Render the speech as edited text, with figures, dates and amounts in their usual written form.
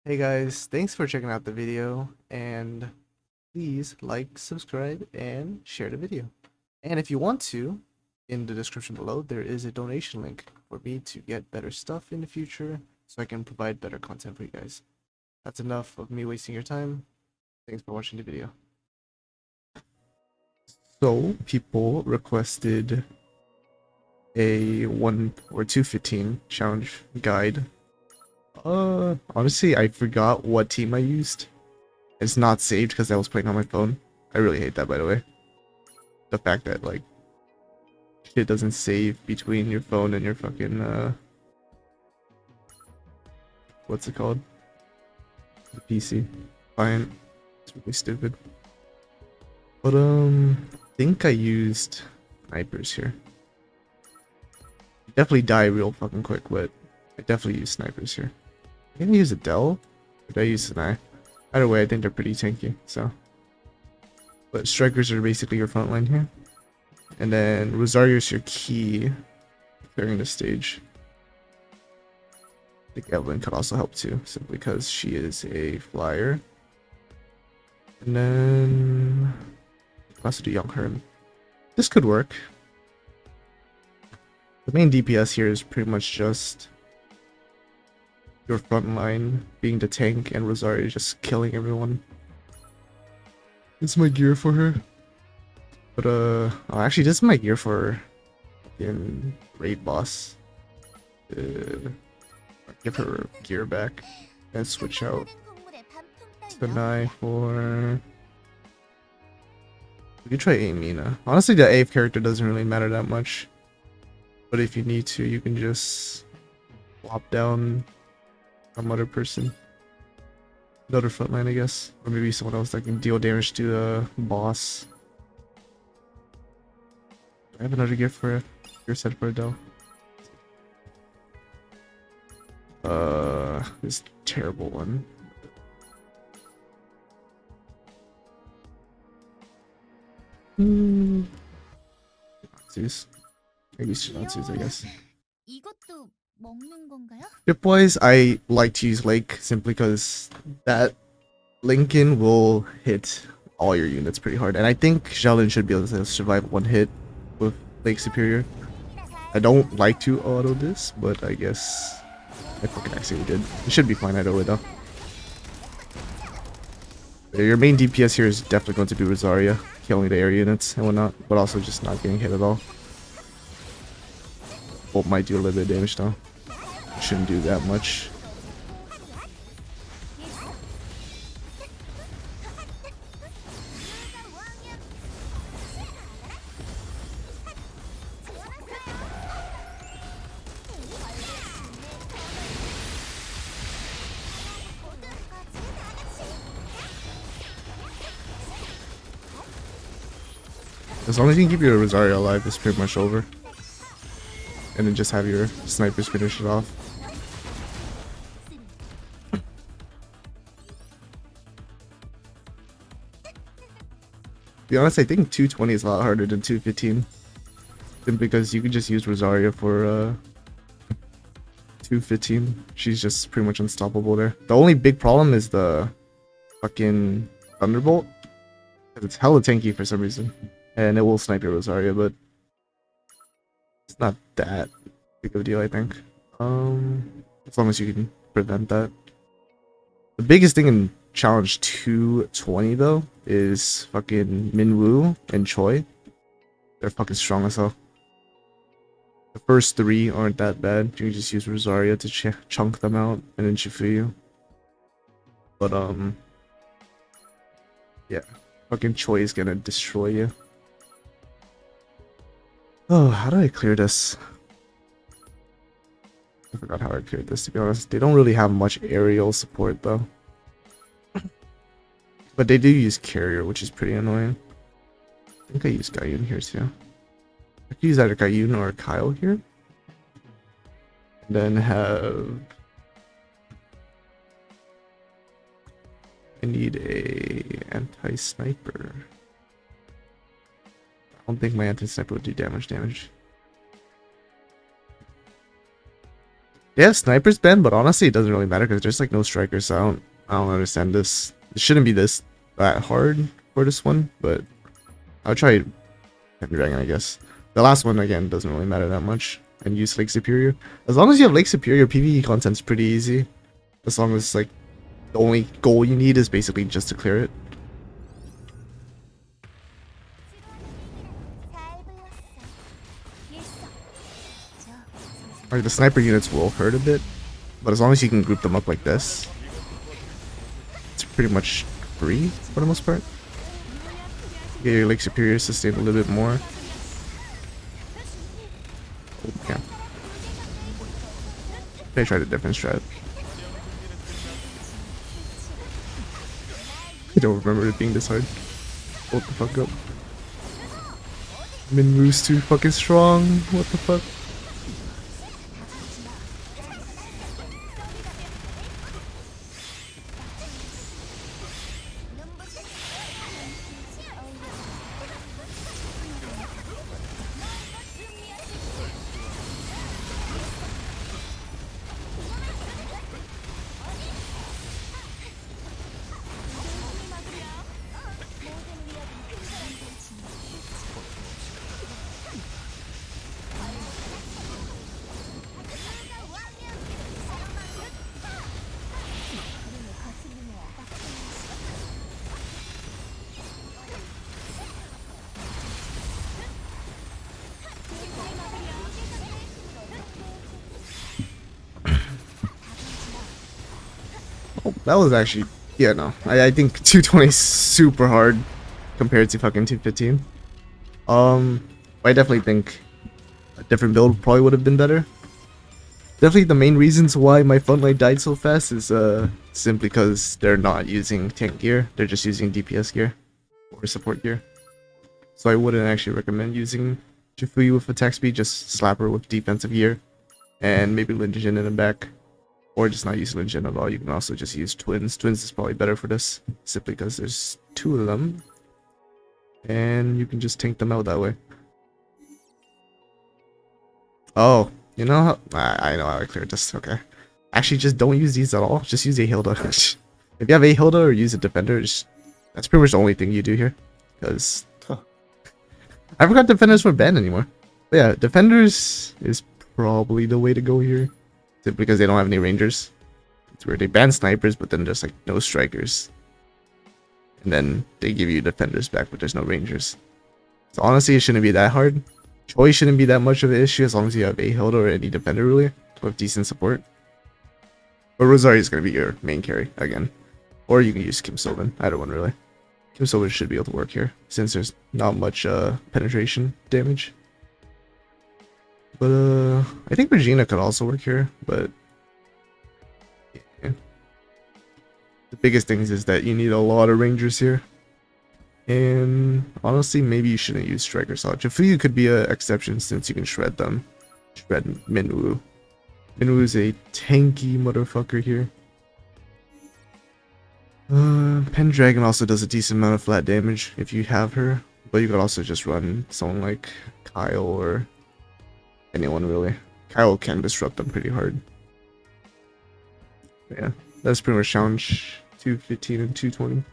Hey guys, thanks for checking out the video, and please like, subscribe, and share the video. And if you want to, in the description below, there is a donation link for me to get better stuff in the future so I can provide better content for you guys. That's enough of me wasting your time. Thanks for watching the video. So, people requested a 1 or 215 challenge guide. Honestly, I forgot what team I used. It's not saved because I was playing on my phone. I really hate that, by the way. The fact that, like, shit doesn't save between your phone and your fucking, what's it called? The PC. Client. It's really stupid. But, I think I used snipers here. Definitely die real fucking quick, but I definitely use snipers here. I think I use a Dell, or did I use an eye? Either way, I think they're pretty tanky, so. But strikers are basically your front line here. And then Rosario's your key clearing the stage. I think Evelyn could also help too, simply because she is a flyer. And then also do Young Herm. This could work. The main DPS here is pretty much just your front line being the tank and Rosario just killing everyone. It's my gear for her. But oh, actually this is my gear for in raid boss. Give her gear back and switch out the knife for. We could try Amina. Honestly, the AF character doesn't really matter that much. But if you need to, you can just flop down some other person. Another frontline, I guess. Or maybe someone else that can deal damage to the boss. I have another gift for your set for Adele. This terrible one. Nazis. I use Nazis, I guess. Dip-wise, I like to use Lake simply because that Lincoln will hit all your units pretty hard. And I think Xiaolin should be able to survive one hit with Lake Superior. I don't like to auto this, but I guess I fucking accidentally did. It should be fine either way though. Your main DPS here is definitely going to be Rosaria, killing the area units and whatnot, but also just not getting hit at all. Bolt might do a little bit of damage though. Shouldn't do that much. As long as you can keep your Rosario alive, it's pretty much over. And then just have your snipers finish it off. To be honest, I think 220 is a lot harder than 215. Simply because you can just use Rosario for 215. She's just pretty much unstoppable there. The only big problem is the fucking Thunderbolt. It's hella tanky for some reason. And it will snipe your Rosario, but it's not that big of a deal, I think. As long as you can prevent that. The biggest thing in challenge 220 though is fucking Minwoo and Choi. They're fucking strong as hell. The first three aren't that bad. You can just use Rosario to chunk them out and then Shifuyu. But yeah, fucking Choi is gonna destroy you. Oh, how do I clear this? I forgot how I cleared this, to be honest. They don't really have much aerial support, though. But they do use carrier, which is pretty annoying. I think I use Guyun here, too. I could use either Guyun or Kyle here. And then have... I need a anti-sniper. I don't think my anti-sniper would do damage. They have snipers banned, but honestly, it doesn't really matter because there's like no strikers. So I don't understand this. It shouldn't be that hard for this one, but I'll try Heavy Dragon, I guess. The last one again doesn't really matter that much. And use Lake Superior. As long as you have Lake Superior, PvE content's pretty easy. As long as like the only goal you need is basically just to clear it. Like the sniper units will hurt a bit, but as long as you can group them up like this, it's pretty much free for the most part. Get your Lake Superior sustained a little bit more. Okay. They tried a different strat. I don't remember it being this hard. What the fuck up? Minwoo's too fucking strong. What the fuck? That was actually, yeah, no. I think 220 is super hard compared to fucking 215. I definitely think a different build probably would have been better. Definitely the main reasons why my frontline died so fast is simply because they're not using tank gear. They're just using DPS gear or support gear. So I wouldn't actually recommend using Jifuyu with attack speed. Just slap her with defensive gear and maybe Lin Jin in the back. Or just not use Lin Jin at all. You can also just use Twins. Twins is probably better for this, simply because there's 2 of them. And you can just tank them out that way. Oh, you know how... I know how I cleared this. Okay. Actually, just don't use these at all. Just use a Hilda. If you have a Hilda or use a Defender, that's pretty much the only thing you do here. Because... I forgot Defenders weren't banned anymore. But yeah, Defenders is probably the way to go here. Because they don't have any rangers. It's where they ban snipers, but then there's like no strikers. And then they give you defenders back, but there's no rangers. So honestly, it shouldn't be that hard. Choice shouldn't be that much of an issue as long as you have a Hilda or any defender really with decent support. But Rosario is going to be your main carry again. Or you can use Kim Sylvan. Either one really. Kim Sylvan should be able to work here since there's not much penetration damage. But I think Regina could also work here, but yeah. The biggest thing is that you need a lot of rangers here. And honestly, maybe you shouldn't use Striker Saw. Jifuyu could be an exception since you can shred them. Shred Minwoo. Minwoo's a tanky motherfucker here. Pendragon also does a decent amount of flat damage if you have her. But you could also just run someone like Kyle or anyone really. Kyle can disrupt them pretty hard. But yeah, that's pretty much challenge 215 and 220.